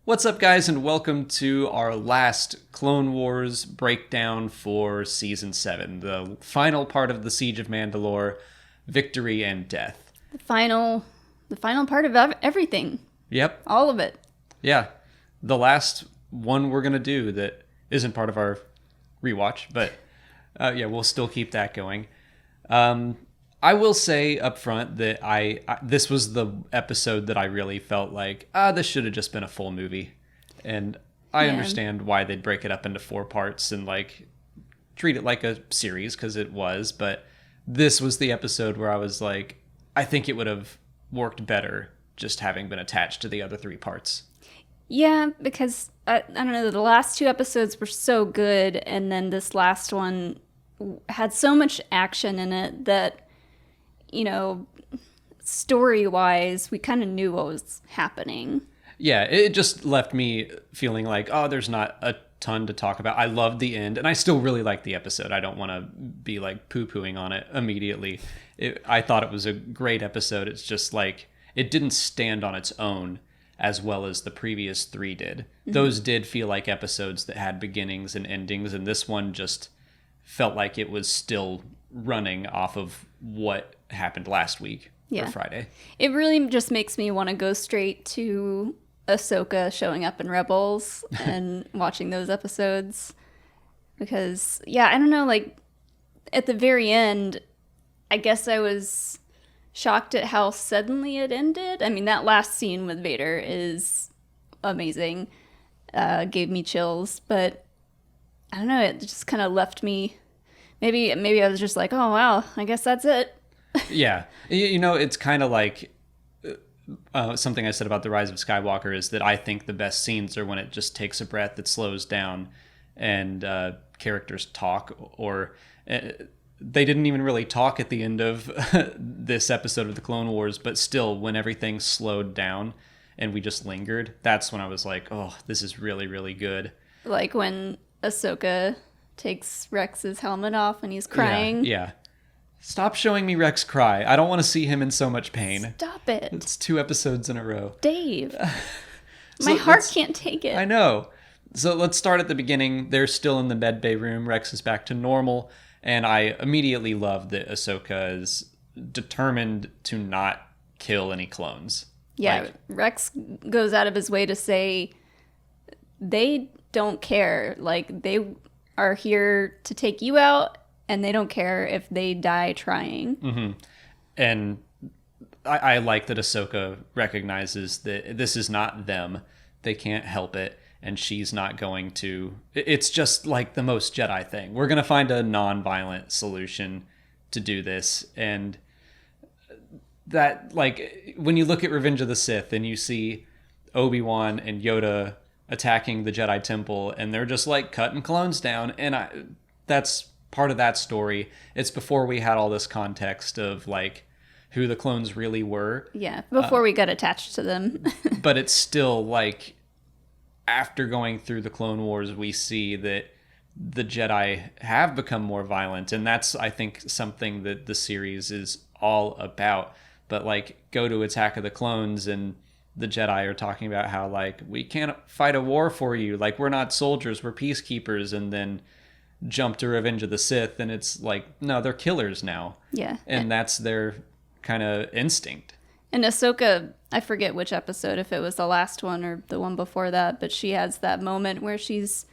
What's up, guys, and welcome to our last Clone Wars breakdown for Season 7, the final part of the Siege of Mandalore, Victory and Death. The final part of everything. Yep. All of it. Yeah. The last one we're going to do that isn't part of our rewatch, but we'll still keep that going. I will say up front that this was the episode that I really felt like, this should have just been a full movie. And I understand why they'd break it up into 4 parts and like treat it like a series, because it was, but this was the episode where I was like, I think it would have worked better just having been attached to the other 3 parts. Yeah, because I don't know, the last 2 episodes were so good, and then this last one had so much action in it that, you know, story-wise, we kind of knew what was happening. Yeah, it just left me feeling like, there's not a ton to talk about. I loved the end, and I still really like the episode. I don't want to be like poo-pooing on it immediately. I thought it was a great episode. It's just like, it didn't stand on its own as well as the previous 3 did. Mm-hmm. Those did feel like episodes that had beginnings and endings, and this one just felt like it was still running off of what happened last week or Friday. It really just makes me want to go straight to Ahsoka showing up in Rebels and watching those episodes. Because, I don't know, like, at the very end, I guess I was shocked at how suddenly it ended. I mean, that last scene with Vader is amazing. Gave me chills, but I don't know, it just kind of left me. Maybe I was just like, oh, wow, I guess that's it. Yeah. You know, it's kind of like something I said about The Rise of Skywalker is that I think the best scenes are when it just takes a breath, it slows down, and characters talk. Or they didn't even really talk at the end of this episode of the Clone Wars, but still, when everything slowed down and we just lingered, that's when I was like, oh, this is really, really good. Like when Ahsoka takes Rex's helmet off and he's crying. Yeah. Stop showing me Rex cry. I don't want to see him in so much pain. Stop it. It's 2 episodes in a row. Dave. My heart can't take it. I know. So let's start at the beginning. They're still in the med bay room. Rex is back to normal. And I immediately love that Ahsoka is determined to not kill any clones. Yeah, Rex goes out of his way to say they don't care. Like, they are here to take you out, and they don't care if they die trying. Mm-hmm. And I like that Ahsoka recognizes that this is not them. They can't help it, and she's not going to. It's just like the most Jedi thing. We're going to find a non-violent solution to do this. And that, like, when you look at Revenge of the Sith and you see Obi-Wan and Yoda attacking the Jedi Temple, and they're just like cutting clones down, and that's part of that story. It's before we had all this context of like who the clones really were. Yeah, before we got attached to them. But it's still like, after going through the Clone Wars, we see that the Jedi have become more violent, and that's, I think, something that the series is all about. But like, go to Attack of the Clones, and the Jedi are talking about how, like, we can't fight a war for you. Like, we're not soldiers, we're peacekeepers. And then jump to Revenge of the Sith, and it's like, no, they're killers now. Yeah. And that's their kind of instinct. And Ahsoka, I forget which episode, if it was the last one or the one before that, but she has that moment where she's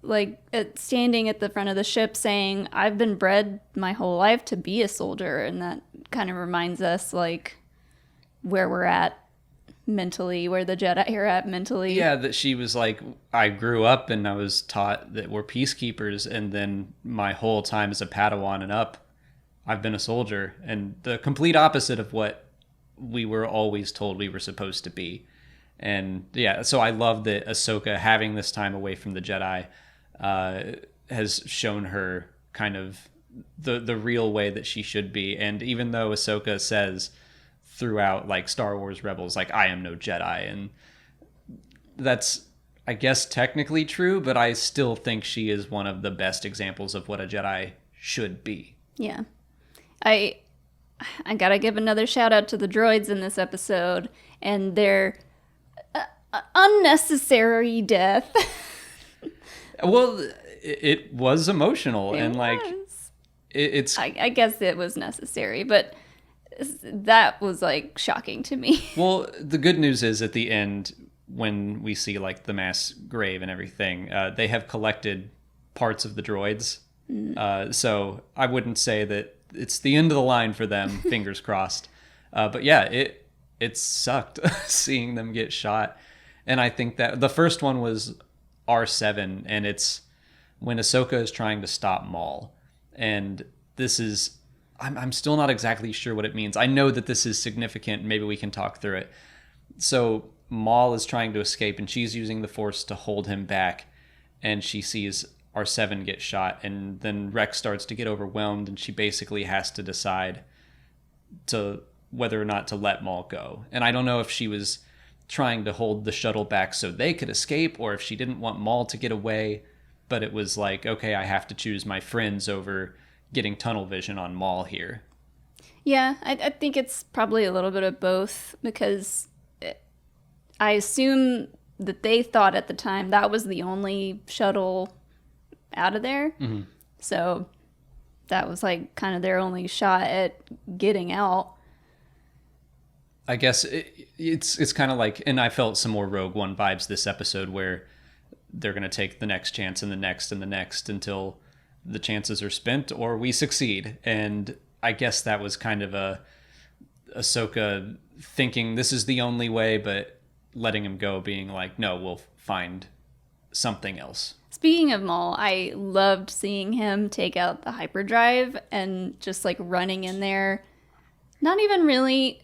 like standing at the front of the ship saying, I've been bred my whole life to be a soldier. And that kind of reminds us, like, where we're at mentally, where the Jedi are at mentally. Yeah, that she was like, I grew up and I was taught that we're peacekeepers, and then my whole time as a Padawan and up, I've been a soldier. And the complete opposite of what we were always told we were supposed to be. And yeah, so I love that Ahsoka, having this time away from the Jedi, has shown her kind of the real way that she should be. And even though Ahsoka says throughout, like, Star Wars Rebels, like, I am no Jedi, and that's, I guess, technically true, but I still think she is one of the best examples of what a Jedi should be. Yeah. I gotta give another shout out to the droids in this episode, and unnecessary death. Well, it was emotional, and like was. it's I guess it was necessary, but that was like shocking to me. well, the good news is at the end when we see like the mass grave and everything, they have collected parts of the droids. So I wouldn't say that it's the end of the line for them. Fingers crossed. But yeah, it sucked seeing them get shot, and I think that the first one was R7, and it's when Ahsoka is trying to stop Maul, and this is I'm still not exactly sure what it means. I know that this is significant. Maybe we can talk through it. So Maul is trying to escape, and she's using the Force to hold him back, and she sees R7 get shot, and then Rex starts to get overwhelmed, and she basically has to decide to whether or not to let Maul go. And I don't know if she was trying to hold the shuttle back so they could escape, or if she didn't want Maul to get away, but it was like, okay, I have to choose my friends over getting tunnel vision on Maul here. Yeah, I think it's probably a little bit of both, because I assume that they thought at the time that was the only shuttle out of there. Mm-hmm. So that was like kind of their only shot at getting out. I guess it's kind of like, and I felt some more Rogue One vibes this episode where they're going to take the next chance and the next and the next until the chances are spent or we succeed. And I guess that was kind of a Ahsoka thinking this is the only way, but letting him go, being like, no, we'll find something else. Speaking of Maul, I loved seeing him take out the hyperdrive and just like running in there, not even really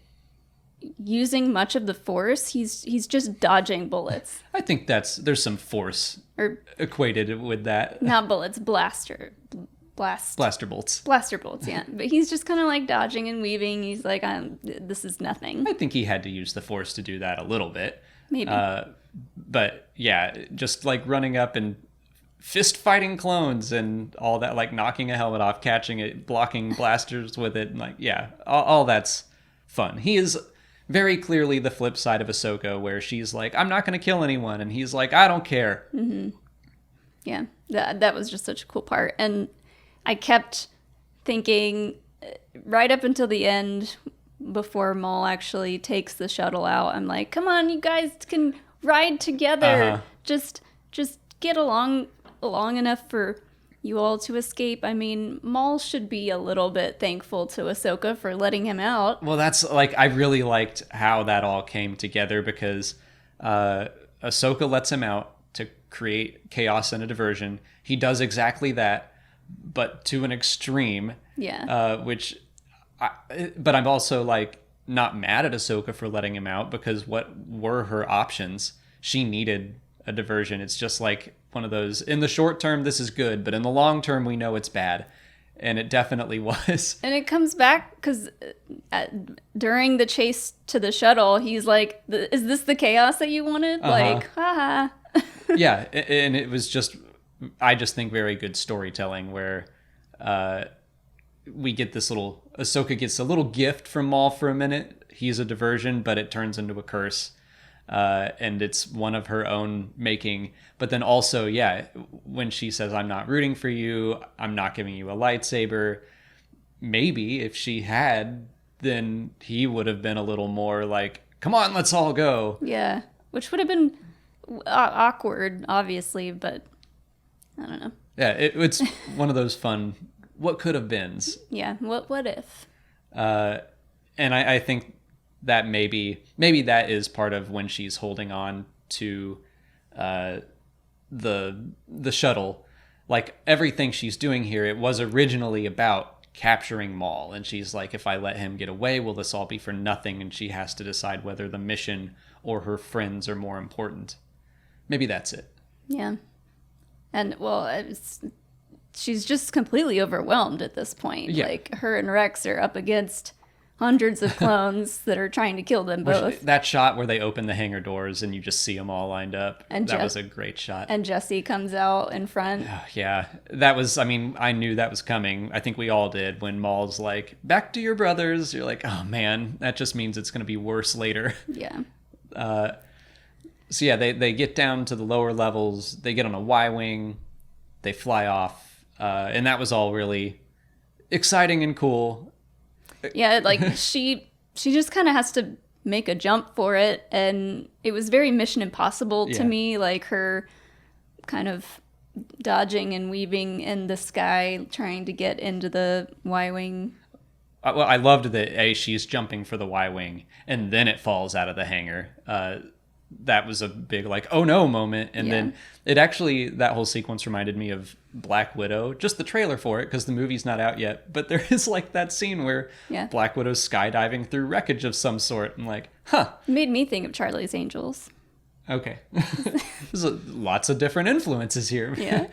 using much of the Force. He's just dodging bullets. I think there's some Force Or equated with that. not bullets, blaster bolts. Blaster bolts, yeah. But he's just kind of like dodging and weaving. He's like, this is nothing. I think he had to use the Force to do that a little bit. Maybe. But yeah, just like running up and fist fighting clones and all that, like knocking a helmet off, catching it, blocking blasters with it, and like, yeah, all that's fun. He is very clearly the flip side of Ahsoka, where she's like, I'm not going to kill anyone, and he's like, I don't care. Mm-hmm. Yeah, that was just such a cool part. And I kept thinking right up until the end, before Maul actually takes the shuttle out, I'm like, come on, you guys can ride together. Uh-huh. Just get along enough for you all to escape. I mean, Maul should be a little bit thankful to Ahsoka for letting him out. Well, that's like, I really liked how that all came together, because Ahsoka lets him out to create chaos and a diversion. He does exactly that, but to an extreme. Yeah. But I'm also like not mad at Ahsoka for letting him out, because what were her options? She needed a diversion. It's just like one of those, in the short term, this is good, but in the long term, we know it's bad. And it definitely was. And it comes back because during the chase to the shuttle, he's like, is this the chaos that you wanted? Uh-huh. Like, haha. Yeah. And it was just, I just think, very good storytelling where we get this little, Ahsoka gets a little gift from Maul for a minute. He's a diversion, but it turns into a curse. And it's one of her own making. But then also, yeah, when she says, I'm not rooting for you, I'm not giving you a lightsaber, maybe if she had, then he would have been a little more like, come on, let's all go. Yeah, which would have been awkward, obviously, but I don't know. Yeah, it's one of those fun, what could have beens. Yeah, what if? And I think that maybe that is part of when she's holding on to the shuttle. Like, everything she's doing here, it was originally about capturing Maul, and she's like, if I let him get away, will this all be for nothing? And she has to decide whether the mission or her friends are more important. Maybe that's it. Yeah. And well, she's just completely overwhelmed at this point. Yeah. Like, her and Rex are up against hundreds of clones that are trying to kill them both. That shot where they open the hangar doors and you just see them all lined up, and that was a great shot. And Jesse comes out in front. Yeah, that was, I mean, I knew that was coming. I think we all did. When Maul's like, back to your brothers, you're like, oh man, that just means it's going to be worse later. Yeah. So yeah, they get down to the lower levels. They get on a Y-wing. They fly off, and that was all really exciting and cool. Yeah, like she just kind of has to make a jump for it, and it was very Mission Impossible to Yeah. me, like her kind of dodging and weaving in the sky trying to get into the Y-wing. Well, I loved that she's jumping for the Y-wing, and then it falls out of the hangar. That was a big like, oh no moment. And Yeah. then it actually, that whole sequence reminded me of Black Widow, just the trailer for it, because the movie's not out yet. But there is like that scene where Yeah. Black Widow's skydiving through wreckage of some sort. And like, huh, It made me think of Charlie's Angels. okay. There's lots of different influences here. Yeah.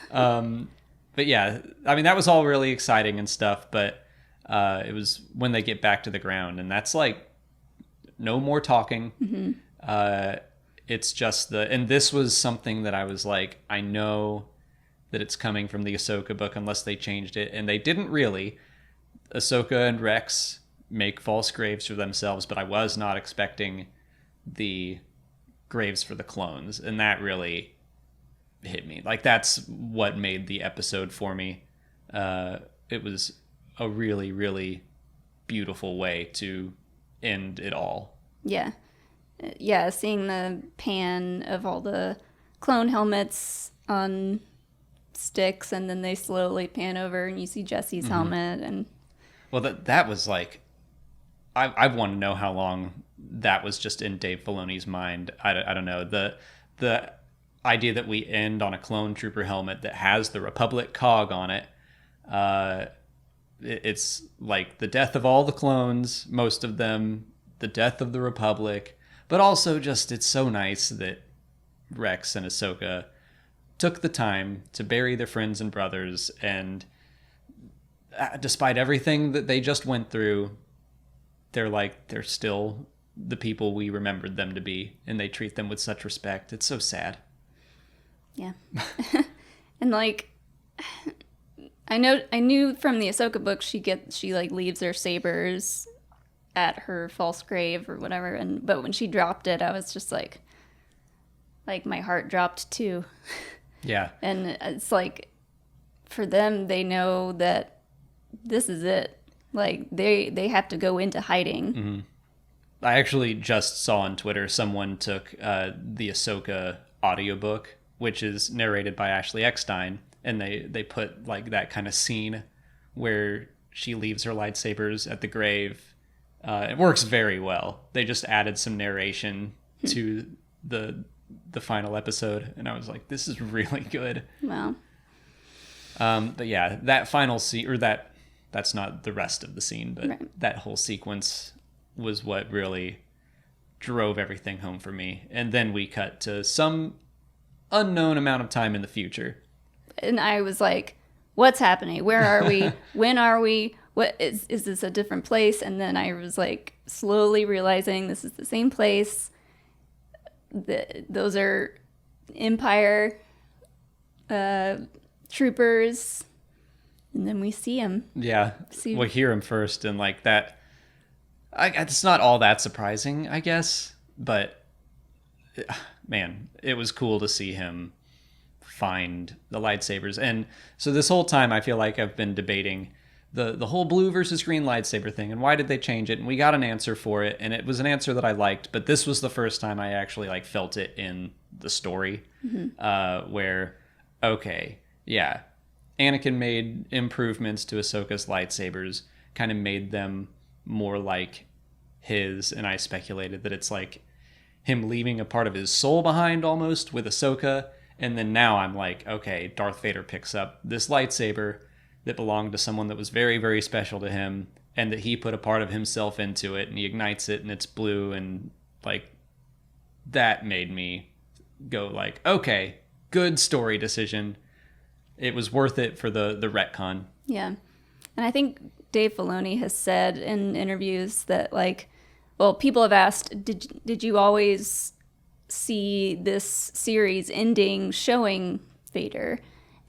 But yeah, I mean, that was all really exciting and stuff. But it was when they get back to the ground, and that's like no more talking. Mm-hmm. It's just and this was something that I was like, I know that it's coming from the Ahsoka book unless they changed it, and they didn't really. Ahsoka and Rex make false graves for themselves, but I was not expecting the graves for the clones, and that really hit me. Like, that's what made the episode for me. It was a really, really beautiful way to end it all. Yeah. Yeah, seeing the pan of all the clone helmets on sticks, and then they slowly pan over and you see Jesse's helmet. And Well, that was like, I want to know how long that was just in Dave Filoni's mind. I don't know. The idea that we end on a clone trooper helmet that has the Republic cog on it, it's like the death of all the clones, most of them, the death of the Republic, but also just it's so nice that Rex and Ahsoka took the time to bury their friends and brothers, and despite everything that they just went through, they're still the people we remembered them to be, and they treat them with such respect. It's so sad. yeah. And like I knew from the Ahsoka book she like leaves her sabers at her false grave or whatever, but when she dropped it, I was just like my heart dropped too. Yeah. And it's like, for them, they know that this is it. Like, they have to go into hiding. Mm-hmm. I actually just saw on Twitter someone took the Ahsoka audiobook, which is narrated by Ashley Eckstein, and they put like that kind of scene where she leaves her lightsabers at the grave. It works very well. They just added some narration to the final episode, and I was like, this is really good. Wow. But yeah, that final scene, or that's not the rest of the scene, but Right. that whole sequence was what really drove everything home for me. And then we cut to some unknown amount of time in the future. And I was like, what's happening? Where are we? When are we? What is this a different place? And then I was like slowly realizing this is the same place. Those are Empire troopers. And then we see him. Yeah, See- we'll hear him first, and like that. It's not all that surprising, I guess, but man, it was cool to see him find the lightsabers. And so this whole time, I feel like I've been debating the whole blue versus green lightsaber thing, and why did they change it? And we got an answer for it, and it was an answer that I liked. But this was the first time I actually like felt it in the story, where okay, yeah. Anakin made improvements to Ahsoka's lightsabers, kind of made them more like his, and I speculated that it's like him leaving a part of his soul behind almost with Ahsoka, and then now I'm like, okay, Darth Vader picks up this lightsaber that belonged to someone that was very, very special to him, and that he put a part of himself into it, and he ignites it, and it's blue, and like that made me go like, okay, good story decision. It was worth it for the retcon. Yeah. And I think Dave Filoni has said in interviews that, like, well, people have asked, did you always see this series ending showing Vader?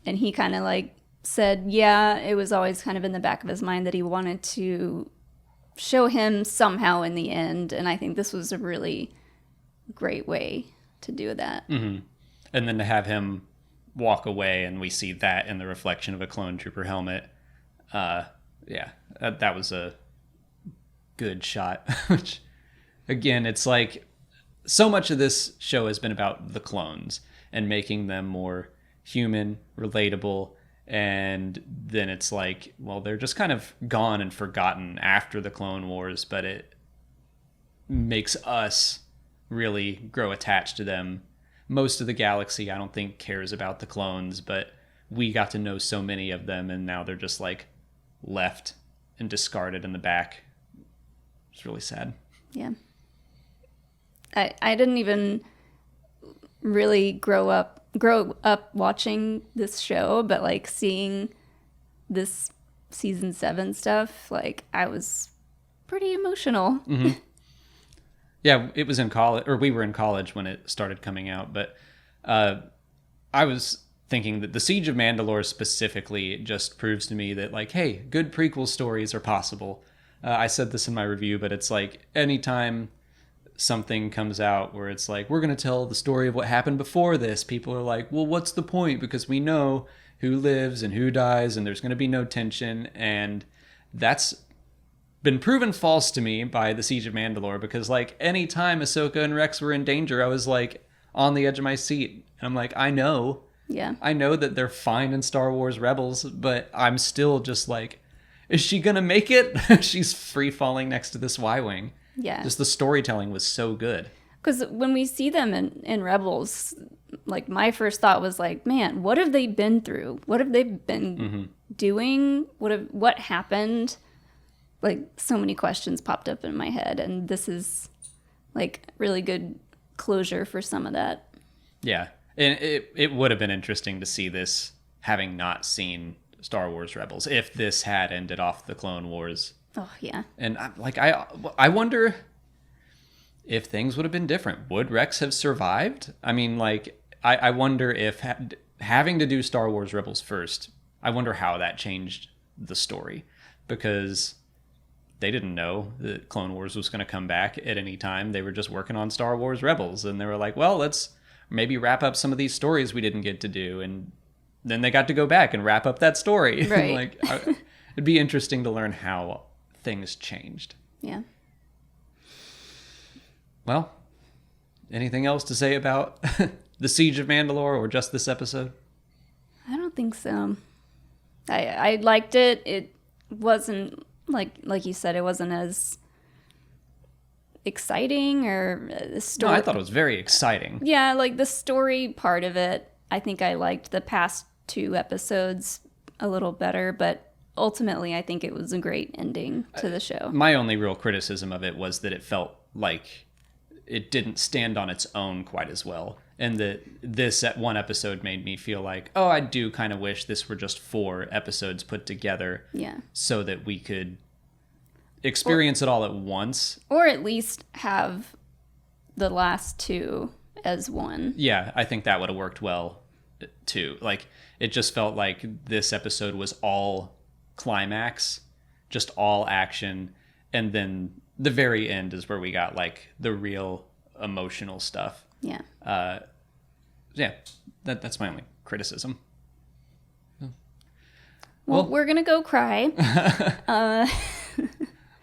And he kind of like said, yeah, it was always kind of in the back of his mind that he wanted to show him somehow in the end. And I think this was a really great way to do that. Mm-hmm. And then to have him walk away and we see that in the reflection of a clone trooper helmet. That was a good shot. Which, again, it's like so much of this show has been about the clones and making them more human, relatable, and then it's like, well, they're just kind of gone and forgotten after the Clone Wars, but it makes us really grow attached to them. Most of the galaxy, I don't think, cares about the clones, but we got to know so many of them, and now they're just like left and discarded in the back. It's really sad. Yeah. I didn't even really grow up watching this show, but like seeing this season 7 stuff, like I was pretty emotional. Mm-hmm. Yeah, it was in college, or we were in college when it started coming out, but I was thinking that the Siege of Mandalore specifically just proves to me that, like, hey, good prequel stories are possible. I said this in my review, but it's like anytime something comes out where it's like, we're going to tell the story of what happened before this, people are like, well, what's the point? Because we know who lives and who dies, and there's going to be no tension. And that's been proven false to me by the Siege of Mandalore, because like any time Ahsoka and Rex were in danger, I was like on the edge of my seat. And I'm like, I know that they're fine in Star Wars Rebels, but I'm still just like, is she going to make it? She's free falling next to this Y-Wing. Yeah. Just the storytelling was so good. Because when we see them in Rebels, like my first thought was like, man, what have they been through? What have they been doing? What happened? Like so many questions popped up in my head, and this is like really good closure for some of that. Yeah. And it would have been interesting to see this having not seen Star Wars Rebels, if this had ended off the Clone Wars. Oh, yeah. And I wonder if things would have been different. Would Rex have survived? I mean, like, I wonder if having to do Star Wars Rebels first, I wonder how that changed the story. Because they didn't know that Clone Wars was going to come back at any time. They were just working on Star Wars Rebels. And they were like, well, let's maybe wrap up some of these stories we didn't get to do. And then they got to go back and wrap up that story. Right. It'd be interesting to learn how things changed. Yeah. Well, anything else to say about the Siege of Mandalore or just this episode? I don't think so. I liked it. It wasn't like you said, it wasn't as exciting or the story. No, I thought it was very exciting. Yeah, like the story part of it, I think I liked the past 2 episodes a little better, but ultimately, I think it was a great ending to the show. My only real criticism of it was that it felt like it didn't stand on its own quite as well. And that this at one episode made me feel like, oh, I do kind of wish this were just 4 episodes put together. Yeah. So that we could experience it all at once. Or at least have the last 2 as one. Yeah, I think that would have worked well too. Like, it just felt like this episode was all climax, just all action, and then the very end is where we got like the real emotional stuff. Yeah. That's my only criticism. Well, we're gonna go cry.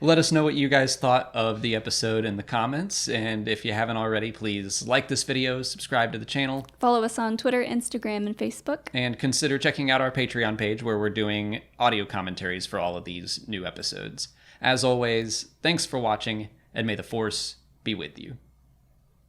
Let us know what you guys thought of the episode in the comments, and if you haven't already, please like this video, subscribe to the channel. Follow us on Twitter, Instagram, and Facebook. And consider checking out our Patreon page where we're doing audio commentaries for all of these new episodes. As always, thanks for watching, and may the Force be with you.